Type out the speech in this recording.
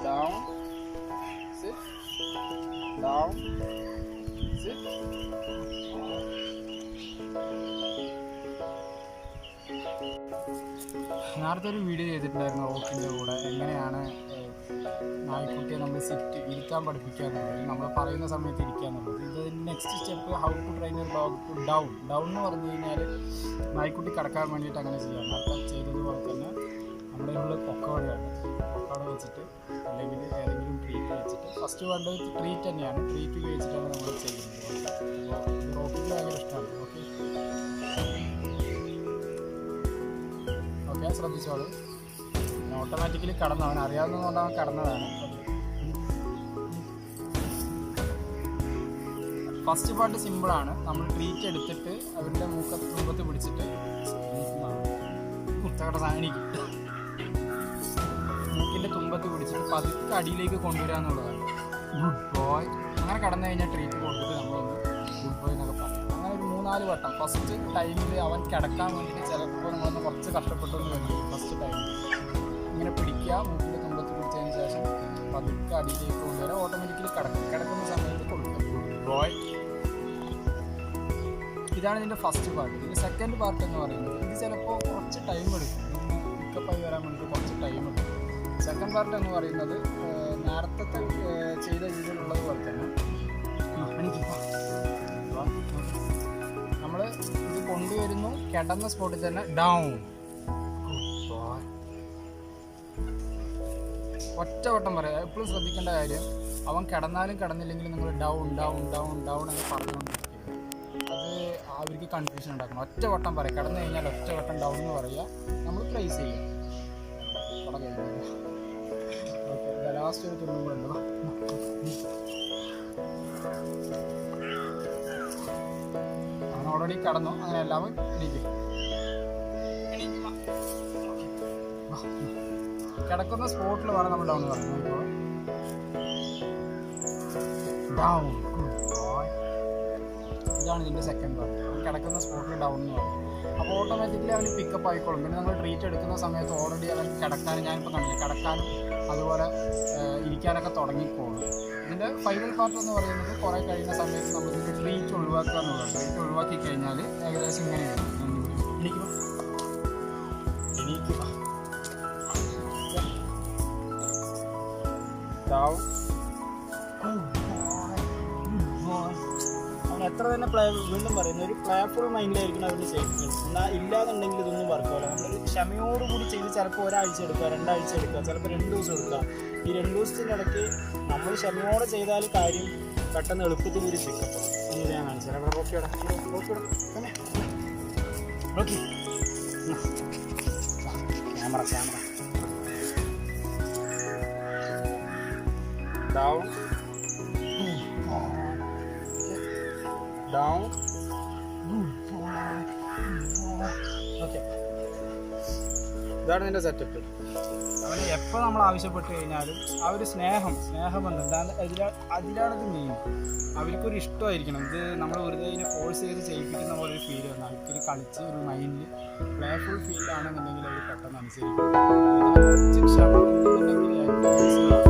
down, sit, down, sit. നേരത്തെ ഒരു video ചെയ്തിട്ടുണ്ടായിരുന്നു റോക്കിൻ്റെ കൂടെ എങ്ങനെയാണ് നായ്ക്കുട്ടിയെ നമ്മൾ ഇരുത്താൻ പഠിപ്പിക്കുക എന്നുള്ളത്, നമ്മൾ പറയുന്ന സമയത്ത് ഇരിക്കുക എന്നുള്ളത്. ഇത് next step how to train a dog to down എന്ന് പറഞ്ഞു കഴിഞ്ഞാൽ നായ്ക്കുട്ടി കിടക്കാൻ വേണ്ടിയിട്ട് അങ്ങനെ ചെയ്യാം. നേരത്തെ ചെയ്തതുപോലെ തന്നെ നമ്മുടെ ഉള്ളിൽ കൊക്കവടയാണ്, കൊക്കവട വെച്ചിട്ട് അല്ലെങ്കിൽ ഏതെങ്കിലും ട്രീറ്റ് വെച്ചിട്ട്, ഫസ്റ്റ് വേണ്ടത് ട്രീറ്റ് തന്നെയാണ്, ട്രീറ്റ് ഉപയോഗിച്ചിട്ടാണ് നമ്മൾ ചെയ്യുന്നത്. അപ്പോൾ റോക്കിന് ഭയങ്കര ഇഷ്ടമാണ്. ഓക്കെ ശ്രദ്ധിച്ചോളൂ. ഓട്ടോമാറ്റിക്കലി കടന്നു, അവൻ അറിയാവുന്നതുകൊണ്ട് അവൻ കടന്നതാണ്. ഫസ്റ്റ് പാർട്ട് സിമ്പിളാണ്. നമ്മൾ ട്രീറ്റ് എടുത്തിട്ട് അവരുടെ മുഖത്ത് പിടിച്ചിട്ട് കുത്തകട സാധനിക്കും മൂക്കിൻ്റെ തുമ്പത്ത് പിടിച്ചിട്ട് പതുക്കെ അടിയിലേക്ക് കൊണ്ടുവരിക എന്നുള്ളതാണ്. Good boy. അങ്ങനെ കടന്നു കഴിഞ്ഞാൽ ട്രീറ്റ് കൊടുത്തിട്ട് നമ്മളൊന്ന് ഗുഡ് ബോയ് എന്നൊക്കെ പറയും. അങ്ങനെ ഒരു 3-4 വട്ടം ഫസ്റ്റ് ടൈമിൽ അവൻ കിടക്കാൻ വേണ്ടിയിട്ട് ചിലപ്പോൾ നമ്മളൊന്ന് കുറച്ച് കഷ്ടപ്പെട്ടു എന്ന് വരും. ഫസ്റ്റ് ടൈമിൽ ഇങ്ങനെ പിടിക്കുക, മൂക്കിൻ്റെ തുമ്പത്ത് പിടിച്ചതിന് ശേഷം പതുക്കെ അടിയിലേക്ക് കൊണ്ടുവരാം. ഓട്ടോമാറ്റിക്കലി കിടക്കുന്ന സമയത്ത് കൊടുക്കുക ഗുഡ് ബോയ്. ഇതാണ് ഇതിൻ്റെ ഫസ്റ്റ് പാർട്ട്. ഇതിൻ്റെ സെക്കൻഡ് പാർട്ട് എന്ന് പറയുന്നത് ഇത് ചിലപ്പോൾ കുറച്ച് ടൈം എടുക്കും, പിക്കപ്പായി വരാൻ വേണ്ടിയിട്ട് കുറച്ച് ടൈം എടുക്കും. സെക്കൻഡ് പാർട്ട് എന്ന് പറയുന്നത് നേരത്തെ ചെയ്ത രീതിയിലുള്ളത് പോലെ തന്നെ നമ്മൾ ഇത് കൊണ്ടുവരുന്നു, കിടന്ന സ്പോട്ടിൽ തന്നെ ഡൗൺ. ഒറ്റ വട്ടം പറയാം. എപ്പോഴും ശ്രദ്ധിക്കേണ്ട കാര്യം, അവൻ കിടന്നാലും കിടന്നില്ലെങ്കിലും നിങ്ങൾ ഡൗൺ ഡൗൺ ഡൗൺ ഡൗൺ എന്ന് പറഞ്ഞുകൊണ്ടിരിക്കുക. അത് അവർക്ക് കൺഫ്യൂഷൻ ഉണ്ടാക്കണം. ഒറ്റ വട്ടം പറയാം. കിടന്നു കഴിഞ്ഞാൽ ഒറ്റ വട്ടം ഡൗൺ എന്ന് പറയുക, നമ്മൾ പ്രൈസ് ചെയ്യുക. ഓക്കെ, ലാസ്റ്റ് ഒരു തുറന്നും കൂടെ ഉണ്ടോ. അവൻ ഓൾറെഡി കടന്നു. അങ്ങനെ എല്ലാവരും എണീക്കും. കിടക്കുന്ന സ്പോട്ടിൽ വേണം നമ്മൾ ഡൗൺ പറയുന്നത്. ഡൗൺ. ഇതാണ് ഇതിൻ്റെ സെക്കൻഡ് പാർട്ട്. കിടക്കുന്ന സ്പോട്ടിൽ ഡൗൺ എന്ന് പറയും. അപ്പോൾ ഓട്ടോമാറ്റിക്കലി അവന് പിക്കപ്പ് ആയിക്കോളും. പിന്നെ നമ്മൾ ട്രീറ്റ് എടുക്കുന്ന സമയത്ത് ഓൾറെഡി അവൻ കിടക്കാനും, ഞാനിപ്പോൾ കാണില്ല, കിടക്കാനും അതുപോലെ ഇരിക്കാനൊക്കെ തുടങ്ങിക്കോളും. ഇതിൻ്റെ ഫൈനൽ പാർട്ട് എന്ന് പറയുന്നത് കുറേ കഴിയുന്ന സമയത്ത് നമുക്ക് ട്രീറ്റ് ഒഴിവാക്കുക എന്നുള്ളത്. ട്രീറ്റ് ഒഴിവാക്കി കഴിഞ്ഞാൽ ഏകദേശം ഇങ്ങനെയാണ്. എണീക്കുക എണീക്കുക ഡൗൺ. അവൻ എത്ര തന്നെ വീണ്ടും പറയുന്ന ഒരു പ്ലേഫുൾ മൈൻഡിലായിരിക്കണം അവരുടെ ചെയ്യുന്നത്. എന്നാൽ ഇല്ലാന്നുണ്ടെങ്കിൽ ഇതൊന്നും വർക്കാവില്ല. നമ്മളൊരു ക്ഷമയോടുകൂടി ചെയ്ത് ചിലപ്പോൾ ഒരാഴ്ച എടുക്കുക, 2 ആഴ്ച എടുക്കുക, ചിലപ്പോൾ 2 ദിവസം എടുക്കുക. ഈ 2 ദിവസത്തിൻ്റെ ഇടയ്ക്ക് നമ്മൾ ക്ഷമയോടെ ചെയ്താൽ കാര്യം പെട്ടെന്ന് എളുപ്പത്തിൽ ഒരു പിക്കപ്പ് എന്ന് ഞാൻ കാണിച്ചു. റോക്കിയോടെ Rocky camera down down. Okay, ഇതാണ് ഇതിൻ്റെ സെറ്റപ്പ്. അവന് എപ്പോൾ നമ്മൾ ആവശ്യപ്പെട്ട് കഴിഞ്ഞാലും ആ ഒരു സ്നേഹബന്ധം അതിലാണത് മെയിൻ. അവർക്കൊരു ഇഷ്ടമായിരിക്കണം. ഇത് നമ്മൾ വെറുതെ ഇതിനെ ഫോഴ്സ് ചെയ്ത് ചെയ്യിപ്പിക്കുന്ന പോലെ ഒരു ഫീൽ വന്നു. അവർക്കൊരു കളിച്ച് ഒരു മൈൻഡിൽ പ്ലേഫുൾ ഫീലാണെന്നുണ്ടെങ്കിൽ അവർ പെട്ടെന്ന് അനുസരിക്കും. ക്ഷമ ഉണ്ടെന്നുണ്ടെങ്കിൽ